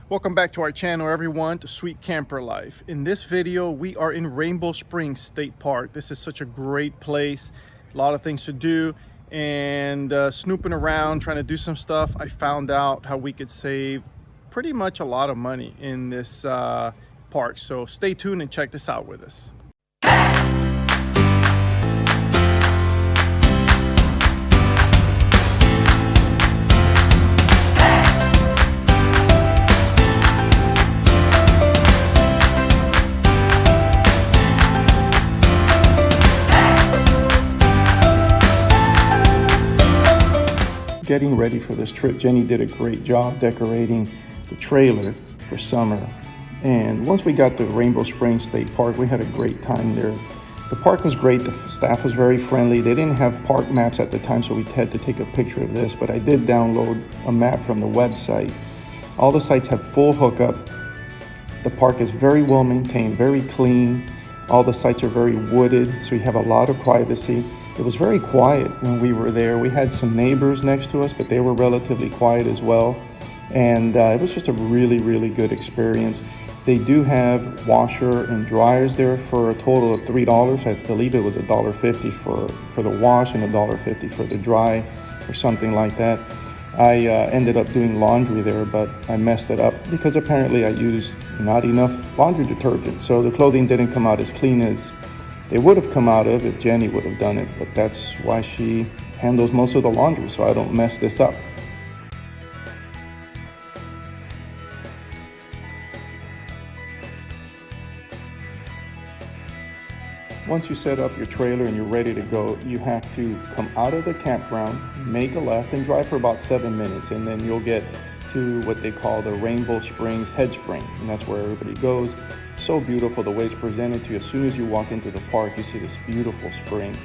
Welcome back to our channel, everyone, to Sweet Camper Life. In this video, we are in Rainbow Springs State Park. This is such a great place, a lot of things to do, and snooping around, trying to do some stuff, I found out how we could save pretty much a lot of money in this park. So stay tuned and check this out with us. Getting ready for this trip, Jenny did a great job decorating the trailer for summer. And once we got to Rainbow Springs State Park, we had a great time there. The park was great, the staff was very friendly. They didn't have park maps at the time, so we had to take a picture of this, but I did download a map from the website. All the sites have full hookup. The park is very well maintained, very clean. All the sites are very wooded, so you have a lot of privacy. It was very quiet when we were there. We had some neighbors next to us, but they were relatively quiet as well. And it was just a really, really good experience. They do have washer and dryers there for a total of $3. I believe it was $1.50 for the wash and $1.50 for the dry or something like that. I ended up doing laundry there, but I messed it up because apparently I used not enough laundry detergent. So the clothing didn't come out as clean as they would have come out of if Jenny would have done it, but that's why she handles most of the laundry, so I don't mess this up. Once you set up your trailer and you're ready to go, you have to come out of the campground, make a left, and drive for about 7 minutes, and then you'll get to what they call the Rainbow Springs Head Spring, and that's where everybody goes. So beautiful the way it's presented to you. As soon as you walk into the park, you see this beautiful spring.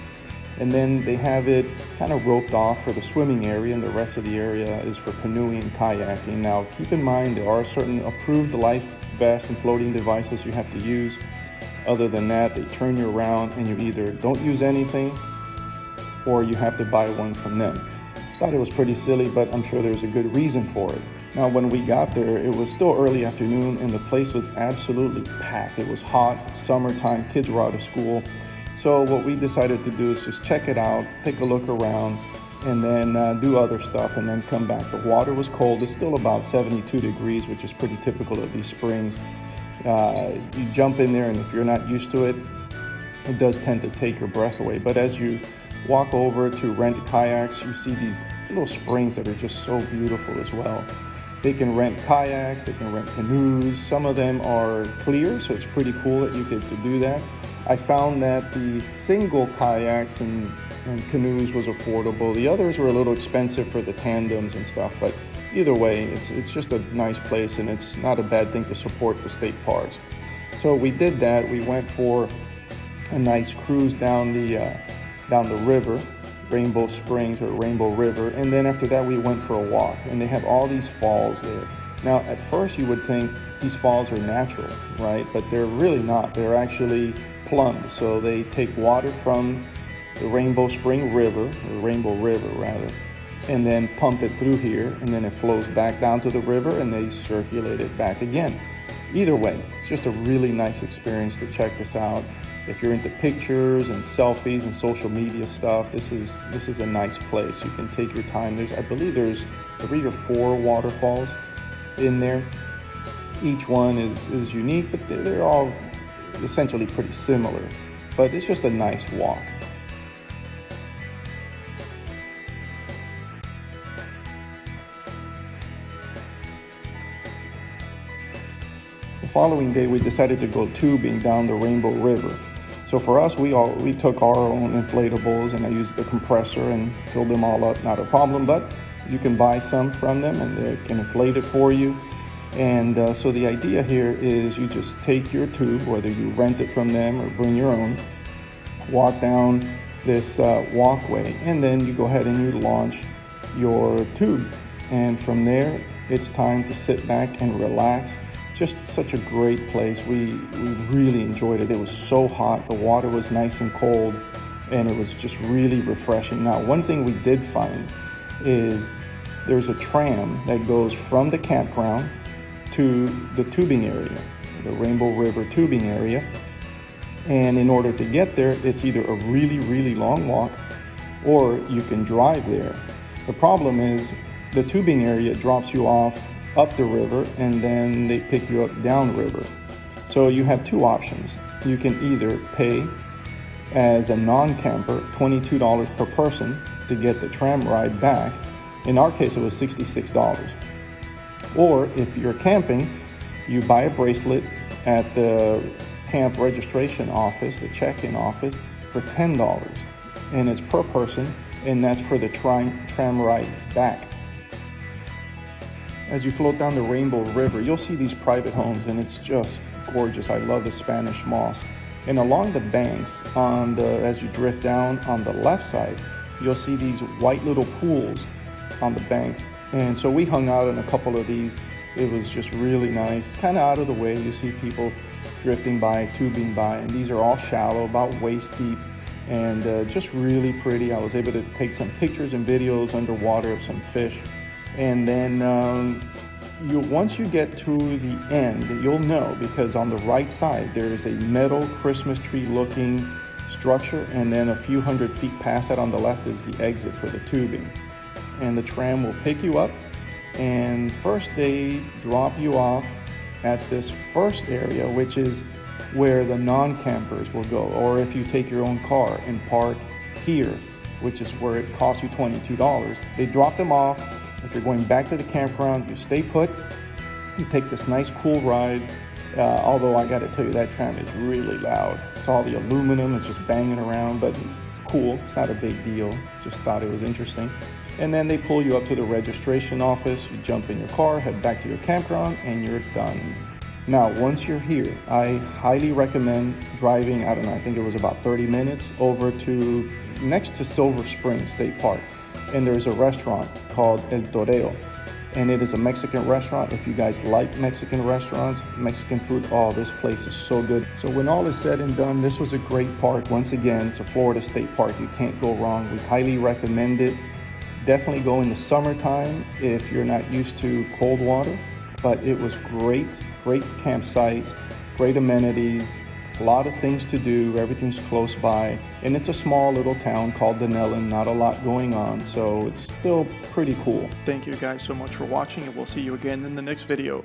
And then they have it kind of roped off for the swimming area, and the rest of the area is for canoeing and kayaking. Now, keep in mind, there are certain approved life vests and floating devices you have to use. Other than that, they turn you around and you either don't use anything or you have to buy one from them. Thought it was pretty silly, but I'm sure there's a good reason for it. Now, when we got there, it was still early afternoon and the place was absolutely packed. It was hot, summertime, kids were out of school. So what we decided to do is just check it out, take a look around, and then do other stuff and then come back. The water was cold. It's still about 72 degrees, which is pretty typical of these springs. You jump in there and if you're not used to it, it does tend to take your breath away. But as you walk over to rent kayaks, you see these little springs that are just so beautiful as well. They can rent kayaks, they can rent canoes. Some of them are clear, so it's pretty cool that you get to do that. I found that the single kayaks and canoes was affordable. The others were a little expensive for the tandems and stuff, but either way, it's just a nice place and it's not a bad thing to support the state parks. So we did that. We went for a nice cruise down the river, Rainbow Springs or Rainbow River, and then after that we went for a walk, and they have all these falls there. Now at first you would think these falls are natural, right? But they're really not. They're actually plumbed. So they take water from the Rainbow Spring River, or Rainbow River rather, and then pump it through here, and then it flows back down to the river and they circulate it back again. Either way, it's just a really nice experience to check this out. If you're into pictures and selfies and social media stuff, this is a nice place. You can take your time. I believe there's 3 or 4 waterfalls in there. Each one is unique, but they're all essentially pretty similar. But it's just a nice walk. The following day, we decided to go tubing down the Rainbow River. So for us, we took our own inflatables, and I used the compressor and filled them all up. Not a problem, but you can buy some from them and they can inflate it for you. And so the idea here is you just take your tube, whether you rent it from them or bring your own, walk down this walkway, and then you go ahead and you launch your tube. And from there, it's time to sit back and relax. Just such a great place. We really enjoyed it. It was so hot. The water was nice and cold, and it was just really refreshing. Now, one thing we did find is there's a tram that goes from the campground to the tubing area, the Rainbow River tubing area. And in order to get there, it's either a really, really long walk or you can drive there. The problem is the tubing area drops you off up the river and then they pick you up downriver. So you have two options. You can either pay as a non-camper $22 per person to get the tram ride back. In our case, it was $66. Or if you're camping, you buy a bracelet at the camp registration office, the check-in office, for $10. And it's per person, and that's for the tram ride back. As you float down the Rainbow River, you'll see these private homes, and it's just gorgeous. I love the Spanish moss. And along the banks, as you drift down on the left side, you'll see these white little pools on the banks. And so we hung out in a couple of these. It was just really nice, kind of out of the way. You see people drifting by, tubing by, and these are all shallow, about waist deep, and just really pretty. I was able to take some pictures and videos underwater of some fish. And then once you get to the end, you'll know, because on the right side there is a metal Christmas tree looking structure, and then a few hundred feet past that on the left is the exit for the tubing. And the tram will pick you up, and first they drop you off at this first area, which is where the non-campers will go, or if you take your own car and park here, which is where it costs you $22. They drop them off. If you're going back to the campground, you stay put, you take this nice cool ride, although I gotta tell you, that tram is really loud. It's all the aluminum, it's just banging around, but it's cool, it's not a big deal, just thought it was interesting. And then they pull you up to the registration office, you jump in your car, head back to your campground, and you're done. Now, once you're here, I highly recommend driving, I don't know, I think it was about 30 minutes over to next to Silver Spring State Park. And there's a restaurant called El Toreo, and it is a Mexican restaurant. If you guys like Mexican restaurants, Mexican food, oh, this place is so good. So when all is said and done, this was a great park. Once again, it's a Florida State Park. You can't go wrong. We highly recommend it. Definitely go in the summertime if you're not used to cold water, but it was great campsites, great amenities, a lot of things to do, everything's close by, and it's a small little town called Denellen, not a lot going on, so it's still pretty cool. Thank you guys so much for watching, and we'll see you again in the next video.